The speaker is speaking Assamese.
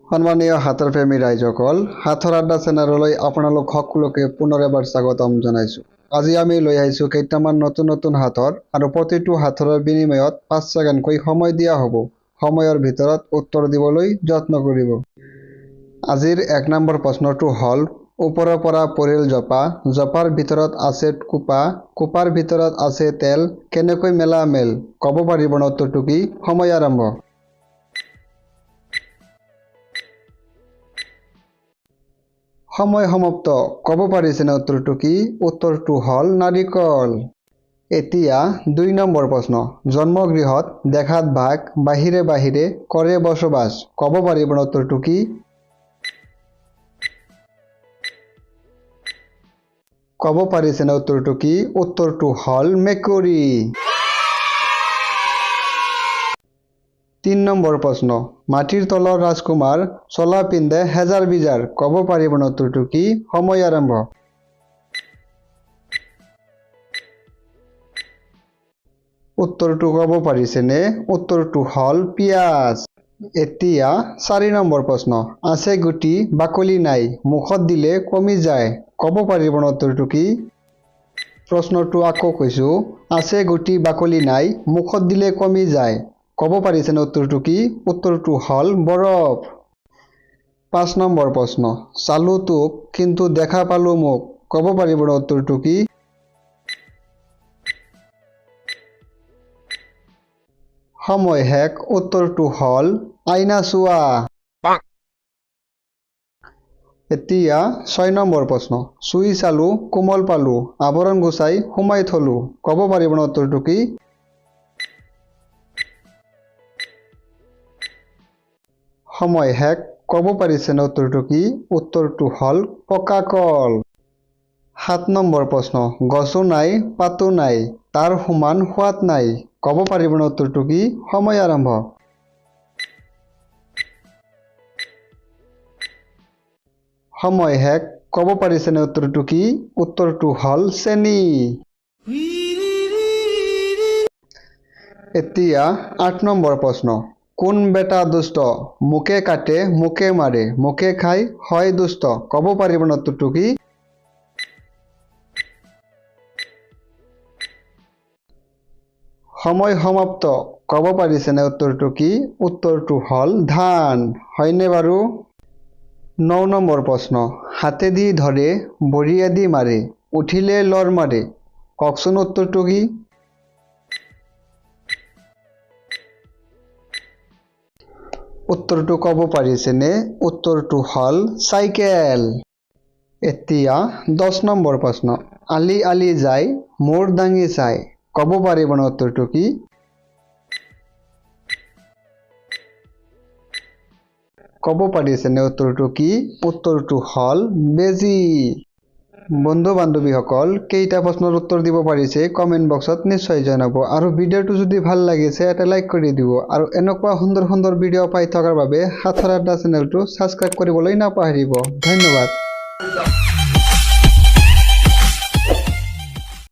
সন্মানীয় হাতৰ প্ৰেমী ৰাইজসকল, হাতৰ আড্ডা চেনেললৈ আপোনালোক সকলোকে পুনৰ এবাৰ স্বাগতম জনাইছোঁ। আজি আমি লৈ আহিছোঁ কেইটামান নতুন হাতৰ আৰু প্ৰতিটো হাতৰৰ বিনিময়ত 5 ছেকেণ্ডকৈ সময় দিয়া হ'ব। সময়ৰ ভিতৰত উত্তৰ দিবলৈ যত্ন কৰিব। আজিৰ 1 নম্বৰ প্ৰশ্নটো হ'ল, ওপৰৰ পৰা পৰিল জপা, জপাৰ ভিতৰত আছে কোপা, কোপাৰ ভিতৰত আছে তেল, কেনেকৈ মেলা মেল? ক'ব পাৰিব ন উত্তৰটো কি? সময় আৰম্ভ। সময় সমাপ্ত। ক'ব পাৰিছেনে উত্তৰটো কি? উত্তৰটো হ'ল নাৰিকল। এতিয়া 2 নম্বৰ প্ৰশ্ন, জন্মগৃহত দেখাত ভাগ, বাহিৰে বাহিৰে কৰে বসবাস। ক'ব পাৰিব ন উত্তৰটো কি? ক'ব পাৰিছেনে উত্তৰটো কি? উত্তৰটো হ'ল মেকুৰী। 3 নম্বৰ প্ৰশ্ন, মাটিৰ তলৰ ৰাজকুমাৰ, চলা পিন্ধে হেজাৰ বিজাৰ। ক'ব পাৰিব ন উত্তৰটো কি? সময় আৰম্ভ। উত্তৰটো ক'ব পাৰিছেনে? উত্তৰটো হ'ল পিয়াজ। এতিয়া 4 নম্বৰ প্ৰশ্ন, আছে গুটি বাকলি নাই, মুখত দিলে কমি যায়। ক'ব পাৰিব ন উত্তৰটো কি? প্ৰশ্নটো আকৌ কৈছোঁ, আছে গুটি বাকলি নাই, মুখত দিলে কমি যায়। ক'ব পাৰিছেনে উত্তৰটো কি? উত্তৰটো হ'ল বৰফ। 5 নম্বৰ প্ৰশ্ন, চালো তোক কিন্তু দেখা পালো মোক। ক'ব পাৰিব ন উত্তৰটো কি? সময় শেষ। উত্তৰটো হ'ল আইনা চোৱা। এতিয়া 6 নম্বৰ প্ৰশ্ন, চুই চালো কোমল পালো, আৱৰণ গুচাই সোমাই থলো। ক'ব পাৰিব ন উত্তৰটো কি? সময় শেষ। ক'ব পাৰিছেনে উত্তৰটো কি? উত্তৰটো হ'ল পকা কল। 7 নম্বৰ প্ৰশ্ন, গছো নাই পাতো নাই, তাৰ সমান সোৱাদ নাই। ক'ব পাৰিব ন উত্তৰটো কি? সময় আৰম্ভ। সময় শেষ। ক'ব পাৰিছেনে উত্তৰটো কি? উত্তৰটো হ'ল চেনি। এতিয়া 8 নম্বৰ প্ৰশ্ন, কোন বেটা দুষ্ট, মুখে কাটে মুখে মাৰে, মুখে খাই হয় দুষ্ট। ক'ব পাৰিব ন উত্তৰটো কি? সময় সমাপ্ত। ক'ব পাৰিছেনে উত্তৰটো কি? উত্তৰটো হ'ল ধান। হয়নে বাৰু? 9 নম্বৰ প্ৰশ্ন, হাতেদি ধৰে ভৰিয়েদি মাৰে, উঠিলে লৰ মাৰে। কওকচোন উত্তৰটো কি? উত্তৰটো ক'ব পাৰিছেনে? উত্তৰটো হ'ল চাইকেল। এতিয়া 10 নম্বৰ প্ৰশ্ন, আলি আলি যায় মূৰ দাঙি চাই। ক'ব পাৰিব ন উত্তৰটো কি? ক'ব পাৰিছেনে উত্তৰটো কি? উত্তৰটো হ'ল বেজী। বন্ধু বান্ধৱীসকল, কেইটা প্ৰশ্নৰ উত্তৰ দিব পাৰিছে কমেণ্ট বক্সত নিশ্চয় জনাব। আৰু ভিডিঅ'টো যদি ভাল লাগিছে এটা লাইক কৰি দিব। আৰু এনেকুৱা সুন্দৰ ভিডিঅ' পাই থকাৰ বাবে হাতৰ আড্ডা চেনেলটো ছাবস্ক্ৰাইব কৰিবলৈ নাপাহৰিব। ধন্যবাদ।